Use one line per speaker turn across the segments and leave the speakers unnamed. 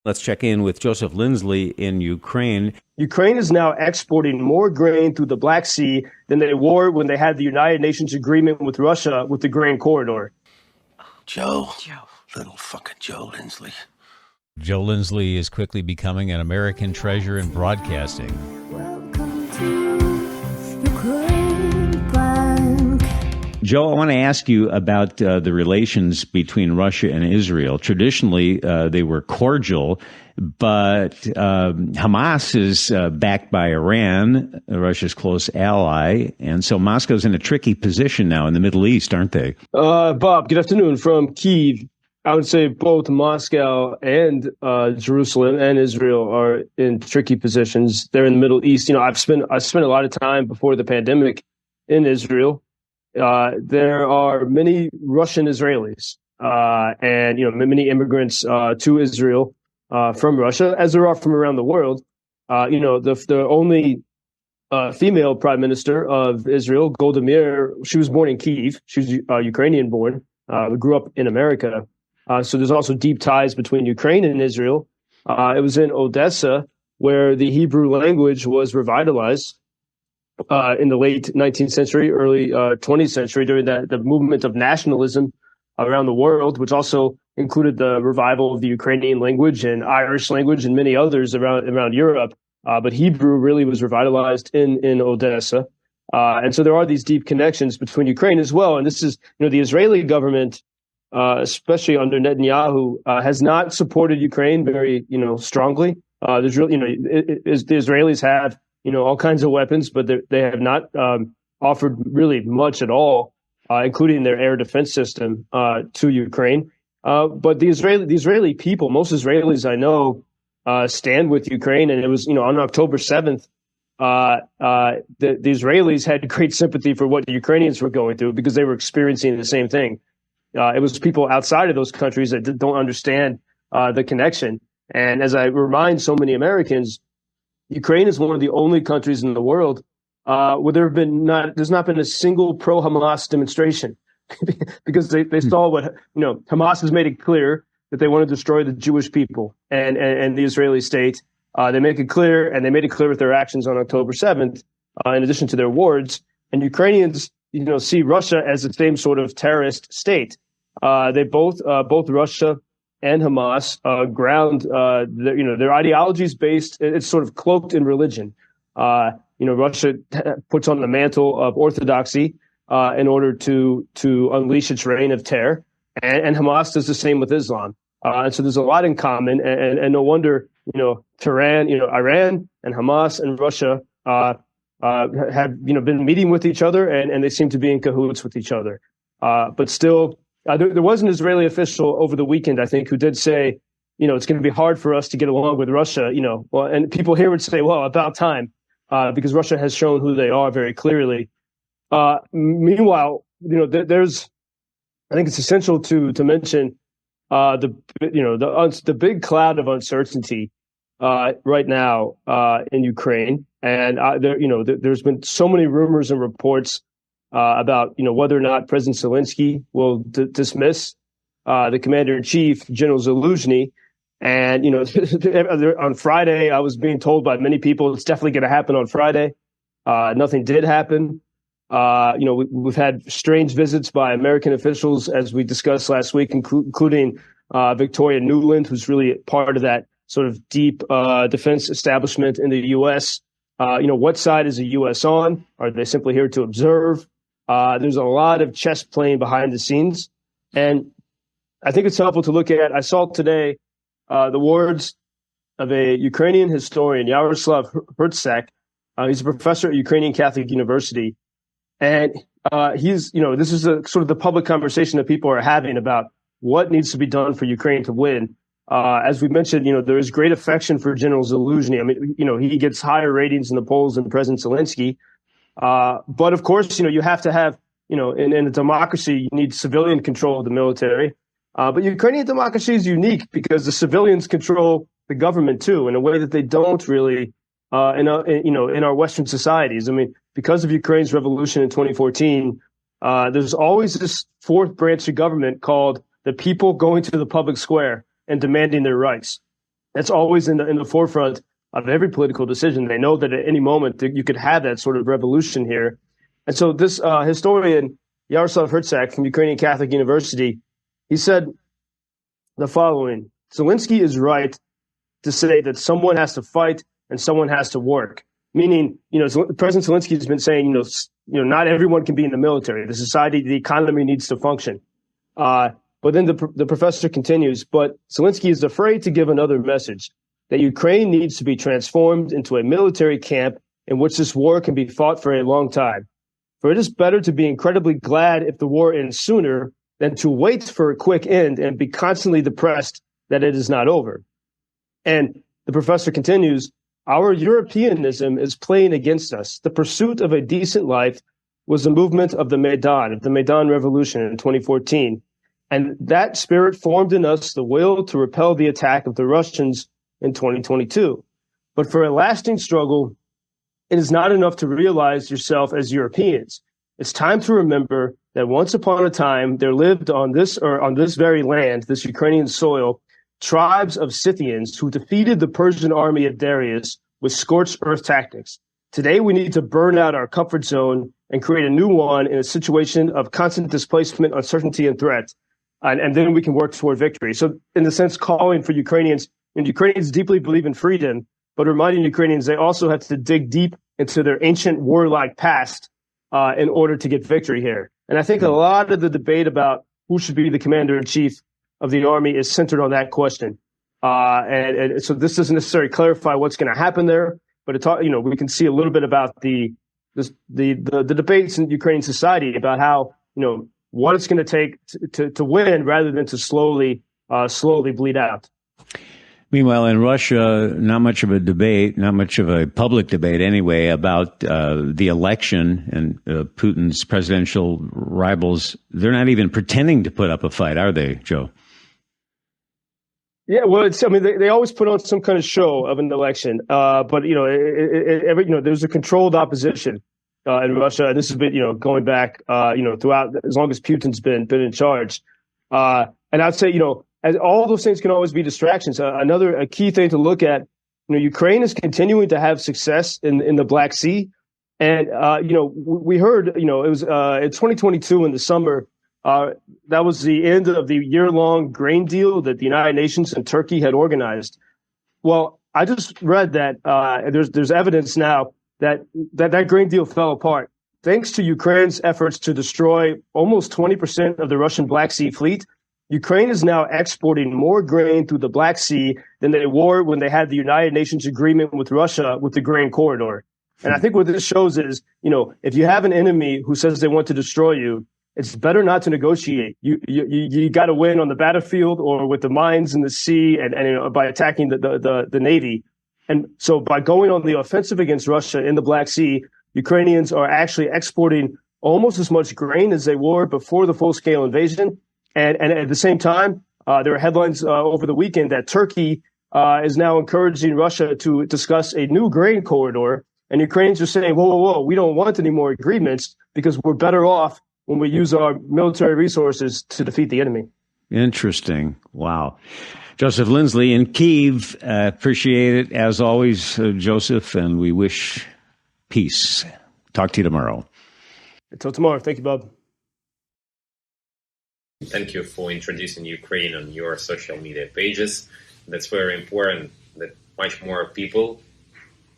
Let's check in with Joseph Lindsley in Ukraine.
Ukraine is now exporting more grain through the Black Sea than they were when they had the United Nations agreement with Russia with the grain corridor.
Joe. Little fucking Joe Lindsley.
Joe Lindsley is quickly becoming an American treasure in broadcasting.
Welcome to Ukraine Bank.
Joe, I want to ask you about the relations between Russia and Israel. Traditionally, they were cordial, but Hamas is backed by Iran, Russia's close ally, and so Moscow's in a tricky position now in the Middle East, aren't they?
Bob, good afternoon from Kyiv. I would say both Moscow and Jerusalem and Israel are in tricky positions. They're in the Middle East. You know, I spent a lot of time before the pandemic in Israel. There are many Russian Israelis and many immigrants to Israel from Russia, as there are from around the world. The only female prime minister of Israel, Golda Meir, she was born in Kyiv. She was Ukrainian born. Grew up in America. So there's also deep ties between Ukraine and Israel. It was in Odessa where the Hebrew language was revitalized in the late 19th century, early 20th century, during the movement of nationalism around the world, which also included the revival of the Ukrainian language and Irish language and many others around Europe. But Hebrew really was revitalized in Odessa. And so there are these deep connections between Ukraine as well. And this is, the Israeli government, especially under Netanyahu, has not supported Ukraine very, strongly. There's really, the Israelis have, all kinds of weapons, but they have not offered really much at all, including their air defense system to Ukraine. But the Israeli people, most Israelis I know, stand with Ukraine. And it was, on October 7th, the Israelis had great sympathy for what the Ukrainians were going through because they were experiencing the same thing. It was people outside of those countries that don't understand the connection. And as I remind so many Americans, Ukraine is one of the only countries in the world where there's not been a single pro-Hamas demonstration because they saw what, Hamas has made it clear that they want to destroy the Jewish people and the Israeli state. They make it clear, and they made it clear with their actions on October 7th, in addition to their words. And Ukrainians, see Russia as the same sort of terrorist state. They both Russia and Hamas ground their ideologies based. It's sort of cloaked in religion. Russia puts on the mantle of orthodoxy in order to unleash its reign of terror, and Hamas does the same with Islam. And so there's a lot in common, and no wonder Iran and Hamas and Russia have been meeting with each other, and they seem to be in cahoots with each other. But still, there was an Israeli official over the weekend, I think, who did say, it's going to be hard for us to get along with Russia. Well, and people here would say, well, about time, because Russia has shown who they are very clearly. Meanwhile, there's, I think it's essential to mention the big cloud of uncertainty right now in Ukraine, and there's been so many rumors and reports about whether or not President Zelenskiy will dismiss the commander-in-chief, General Zaluzhnyi. And on Friday, I was being told by many people it's definitely going to happen on Friday. Nothing did happen. We've had strange visits by American officials, as we discussed last week, including Victoria Nuland, who's really part of that sort of deep defense establishment in the U.S. What side is the U.S. on? Are they simply here to observe? There's a lot of chess playing behind the scenes. And I think it's helpful to look at, I saw today the words of a Ukrainian historian, Yaroslav Hertzak. He's a professor at Ukrainian Catholic University. And this is sort of the public conversation that people are having about what needs to be done for Ukraine to win. As we mentioned, there is great affection for General Zaluzhny. I mean, he gets higher ratings in the polls than President Zelensky. But of course, you have to have, in a democracy, you need civilian control of the military. But Ukrainian democracy is unique because the civilians control the government too, in a way that they don't really in our Western societies. I mean, because of Ukraine's revolution in 2014, there's always this fourth branch of government called the people going to the public square and demanding their rights. That's always in the forefront of every political decision. They know that at any moment that you could have that sort of revolution here. And so this historian, Yaroslav Hertzak from Ukrainian Catholic University, he said the following: Zelensky is right to say that someone has to fight and someone has to work. Meaning, President Zelensky has been saying, not everyone can be in the military. The society, the economy needs to function. But then the professor continues, but Zelensky is afraid to give another message, that Ukraine needs to be transformed into a military camp in which this war can be fought for a long time. For it is better to be incredibly glad if the war ends sooner than to wait for a quick end and be constantly depressed that it is not over. And the professor continues, our Europeanism is playing against us. The pursuit of a decent life was the movement of the Maidan Revolution in 2014. And that spirit formed in us the will to repel the attack of the Russians in 2022. But for a lasting struggle, it is not enough to realize yourself as Europeans. It's time to remember that once upon a time, there lived on this very land, this Ukrainian soil, tribes of Scythians who defeated the Persian army of Darius with scorched earth tactics. Today, we need to burn out our comfort zone and create a new one in a situation of constant displacement, uncertainty, and threat. And then we can work toward victory. So in the sense, calling for Ukrainians, and Ukrainians deeply believe in freedom, but reminding Ukrainians they also have to dig deep into their ancient warlike past in order to get victory here. And I think a lot of the debate about who should be the commander-in-chief of the army is centered on that question. And so this doesn't necessarily clarify what's going to happen there, but we can see a little bit about the debates in Ukrainian society about how, what it's going to take to win rather than to slowly bleed out.
Meanwhile, in Russia, not much of a debate, not much of a public debate anyway, about the election and Putin's presidential rivals. They're not even pretending to put up a fight, are they, Joe?
Yeah, well, they always put on some kind of show of an election, but there's a controlled opposition in Russia. This has been going back throughout as long as Putin's been in charge, and I'd say as all those things can always be distractions. A key thing to look at, Ukraine is continuing to have success in the Black Sea, and we heard it was in 2022 in the summer. That was the end of the year-long grain deal that the United Nations and Turkey had organized. Well, I just read that there's evidence now that grain deal fell apart. Thanks to Ukraine's efforts to destroy almost 20% of the Russian Black Sea fleet, Ukraine is now exporting more grain through the Black Sea than they were when they had the United Nations agreement with Russia with the grain corridor. And I think what this shows is, if you have an enemy who says they want to destroy you, it's better not to negotiate. You got to win on the battlefield or with the mines in the sea and by attacking the Navy. And so by going on the offensive against Russia in the Black Sea, Ukrainians are actually exporting almost as much grain as they were before the full-scale invasion. And at the same time, there are headlines over the weekend that Turkey is now encouraging Russia to discuss a new grain corridor. And Ukrainians are saying, whoa, we don't want any more agreements because we're better off when we use our military resources to defeat the enemy.
Interesting. Wow. Joseph Lindsley in Kyiv. Appreciate it as always, Joseph, and we wish peace. Talk to you tomorrow.
Until tomorrow. Thank you, Bob.
Thank you for introducing Ukraine on your social media pages. That's very important that much more people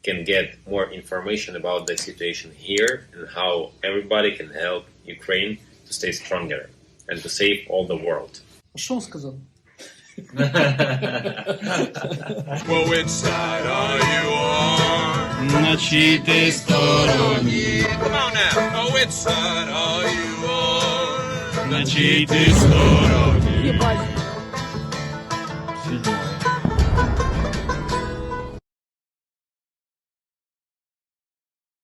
can get more information about the situation here and how everybody can help Ukraine to stay stronger and to save all the world.
Что он сказал?
Well, which side are you on?
На чьей ты стороне?
Come on now. Oh, which side are you on?
На чьей ты стороне?
Ебать.